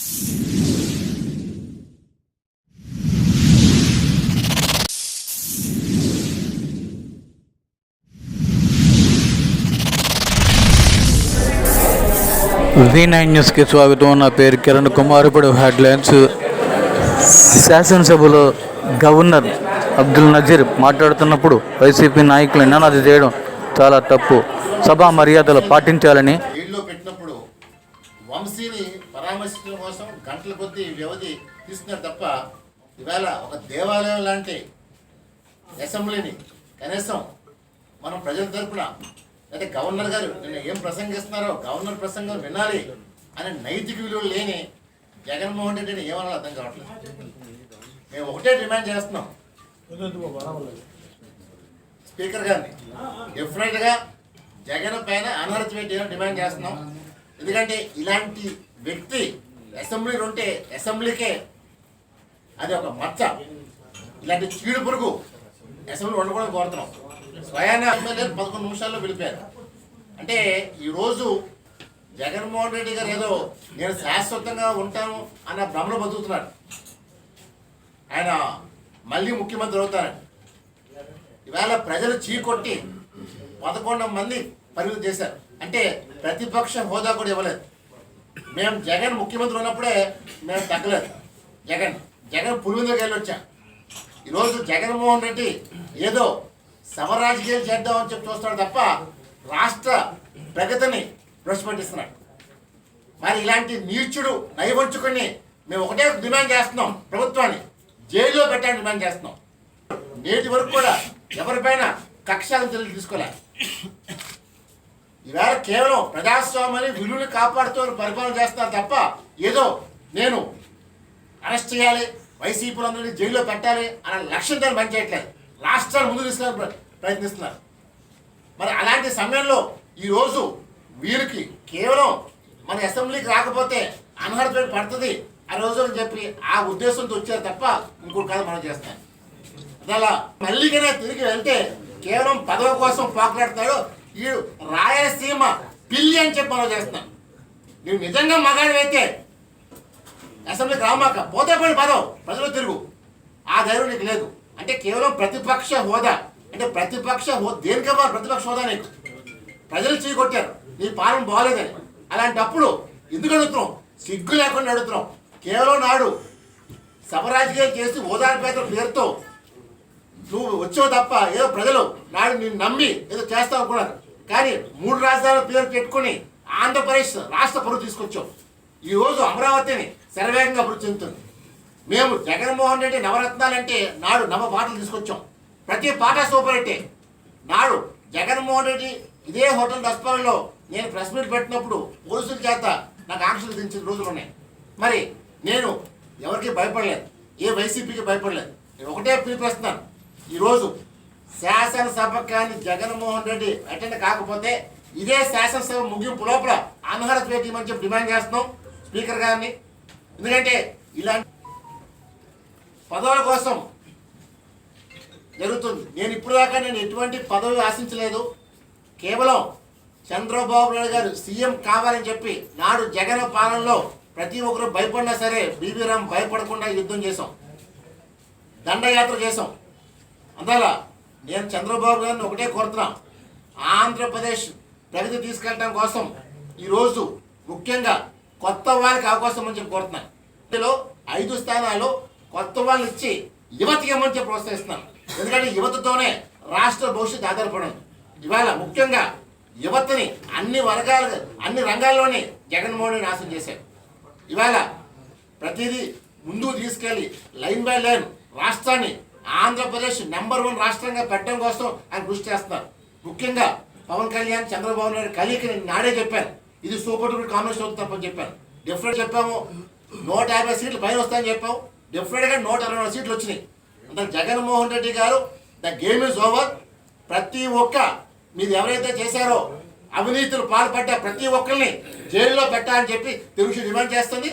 V9 న్యూస్కి స్వాగతం. నా పేరు కిరణ్ కుమార్. ఇప్పుడు హెడ్లైన్స్. శాసనసభలో గవర్నర్ అబ్దుల్ నజీర్ మాట్లాడుతున్నప్పుడు వైసీపీ నాయకులు నినాదాలు చేయడం చాలా తప్పు. సభా మర్యాదలు పాటించాలని పెట్టినప్పుడు వంశీని పరామర్శించడం కోసం గంటల కొద్దీ వ్యవధి తీసుకున్నారు తప్ప ఇవాళ ఒక దేవాలయం లాంటి అసెంబ్లీని కనీసం మనం ప్రజల తరపున అయితే గవర్నర్ గారు నిన్న ఏం ప్రసంగిస్తున్నారో గవర్నర్ ప్రసంగం వినాలి అనే నైతిక విలువలు లేని జగన్మోహన్ రెడ్డిని ఏమన్నా అర్థం కావట్లేదు. మేము ఒకటే డిమాండ్ చేస్తున్నాం స్పీకర్ గారిని, డెఫినెట్గా జగన్ పైన అనర్హత పెట్టి డిమాండ్ చేస్తున్నాం. ఎందుకంటే ఇలాంటి వ్యక్తి అసెంబ్లీలో ఉంటే అసెంబ్లీకే అది ఒక మచ్చ. ఇలాంటి చీడు పురుగు అసెంబ్లీ ఉండకూడదు కోరుతున్నాం. స్వయాన ఎమ్మెల్యే 11 నిమిషాల్లో వెళ్ళిపోయారు. అంటే ఈరోజు జగన్మోహన్ రెడ్డి గారు ఏదో నేను శాశ్వతంగా ఉంటాను అన్న భ్రమలో బతుకుతున్నాడు. ఆయన మళ్ళీ ముఖ్యమంత్రి అవుతారని ఇవాళ ప్రజలు చీకొట్టి 11 మంది పరిమితి చేశారు. అంటే ప్రతిపక్ష హోదా కూడా ఇవ్వలేదు. మేము జగన్ ముఖ్యమంత్రి ఉన్నప్పుడే మేము తగ్గలేదు. జగన్ పులివెందులకు వెళ్ళి వచ్చాం. ఈరోజు జగన్మోహన్ రెడ్డి ఏదో సమరాజకీయాలు చేద్దామని చెప్పి చూస్తాడు తప్ప రాష్ట్ర ప్రగతిని ప్రశ్నిస్తున్నాడు. మరి ఇలాంటి నీచుడు నైవంచుకుని మేము ఒకటే డిమాండ్ చేస్తున్నాం, ప్రభుత్వాన్ని జైల్లో పెట్టాలని డిమాండ్ చేస్తున్నాం. నేటి వరకు కూడా ఎవరిపైన కక్షాలను తెలియదు తీసుకోలే. ఈవేళ కేవలం ప్రజాస్వామ్యాన్ని విలువని కాపాడుతూ పరిపాలన చేస్తున్నారు తప్ప ఏదో నేను అరెస్ట్ చేయాలి, వైసీపీలందరినీ జైల్లో పెట్టాలి అనే లక్ష్యంతో పనిచేయట్లేదు. రాష్ట్రాలు ముందు తీసుకెళ్ళాలని ప్రయత్నిస్తున్నారు. మరి అలాంటి సమయంలో ఈరోజు వీరికి కేవలం మన అసెంబ్లీకి రాకపోతే అనర్హత పడుతుంది ఆ రోజు అని చెప్పి ఆ ఉద్దేశంతో వచ్చారు తప్ప ఇంకోటి కాదు మనం చేస్తాం. అలా మళ్ళీగానే తిరిగి వెళ్తే కేవలం పదవి కోసం పోకలాడతాడు. ఈ రాయలసీమ పిల్లి అని చెప్పి మనం చేస్తున్నాం. నువ్వు నిజంగా మగాడివైతే అసెంబ్లీకి రామాక పోతే పడి పదవు ప్రజలు తిరుగు, ఆ ధైర్యం నీకు లేదు. అంటే కేవలం ప్రతిపక్ష హోదా అంటే ప్రతిపక్ష హోదా దేనికమ్మా ప్రతిపక్ష హోదా? నీకు ప్రజలు చీకొట్టారు, నీ పాలన బాగోలేదని. అలాంటప్పుడు ఎందుకు అడుగుతున్నాం? సిగ్గు లేకుండా అడుగుతున్నాం. కేవలం నాడు సభరాజకీయాలు చేసి హోదాపేత పేరుతో నువ్వు వచ్చావు తప్ప ఏదో ప్రజలు నాడు నిన్ను నమ్మి ఏదో చేస్తావు అనుకున్నారు. కానీ 3 రాజధానుల పేరు పెట్టుకుని ఆంధ్రప్రదేశ్ రాష్ట్ర పరువు తీసుకొచ్చావు. ఈరోజు అమరావతిని శరవేగంగా అభివృద్ధి చెందుతుంది. మేము జగన్మోహన్ రెడ్డి నవరత్నాలంటే నాడు నవ పాటలు తీసుకొచ్చాం. ప్రతి పాట సూపర్ హిట్టే. నాడు జగన్మోహన్ రెడ్డి ఇదే హోటల్ దస్పాలలో నేను ప్రెస్ మీట్ పెట్టినప్పుడు పోలీసుల చేత నాకు ఆంక్షలు దించిన రోజులు ఉన్నాయి. మరి నేను ఎవరికి భయపడలేదు, ఏ వైసీపీకి భయపడలేదు. నేను ఒకటే పిలిపిస్తున్నాను, ఈరోజు శాసనసభ కానీ జగన్మోహన్ రెడ్డి అటెండ్ కాకపోతే ఇదే శాసనసభ ముగింపు లోపల అనర్హత వేయమని చెప్పి డిమాండ్ చేస్తున్నాం స్పీకర్ గారిని. ఎందుకంటే ఇలాంటి పదవుల కోసం జరుగుతుంది. నేను ఇప్పుడు దాకా ఎటువంటి పదవి ఆశించలేదు. కేవలం చంద్రబాబు నాయుడు గారు సీఎం కావాలని చెప్పి నాడు జగన్ పాలనలో ప్రతి ఒక్కరు భయపడినా సరే బీబీ రామ్ భయపడకుండా యుద్ధం చేసాం, దండయాత్ర చేసాం. అందువల్ల నేను చంద్రబాబు గారిని ఒకటే కోరుతున్నాం, ఆంధ్రప్రదేశ్ ప్రగతి తీసుకెళ్ళడం కోసం ఈరోజు ముఖ్యంగా కొత్త వాళ్ళకి అవకాశం అని చెప్పి కోరుతున్నాను. ఇందులో 5 స్థానాలు కొత్త వాళ్ళు ఇచ్చి యువతకి ఏమని చెప్పి ప్రోత్సహిస్తున్నాను. ఎందుకంటే యువతతోనే రాష్ట్ర భవిష్యత్తు ఆధారపడింది. ఇవాళ ముఖ్యంగా యువతని అన్ని రంగాల్లోనే జగన్మోహన్ రెడ్డి నాశనం చేశారు. ఇవాళ ప్రతిదీ ముందుకు తీసుకెళ్ళి లైన్ బై లైన్ రాష్ట్రాన్ని ఆంధ్రప్రదేశ్ నెంబర్ 1 రాష్ట్రంగా పెట్టడం కోసం ఆయన కృషి చేస్తున్నారు. ముఖ్యంగా పవన్ కళ్యాణ్ చంద్రబాబు నాయుడు కలికి నేను నాడే చెప్పాను, ఇది సూపర్ డూపర్ కాంబినేషన్ అవుతుంది తప్పని చెప్పాను. డెఫినెట్ చెప్పాము. 150 సీట్లు పైన వస్తాయని చెప్పాము. డెఫినెట్గా 120 సీట్లు వచ్చినాయి. అంటే జగన్మోహన్ రెడ్డి గారు ద గేమ్ ఈజ్ ఓవర్. ప్రతి ఒక్క మీరు ఎవరైతే చేశారో అవినీతులు పాల్పడ్డ ప్రతి ఒక్కరిని జైల్లో పెట్టాలని చెప్పి తెలుగు డిమాండ్ చేస్తుంది.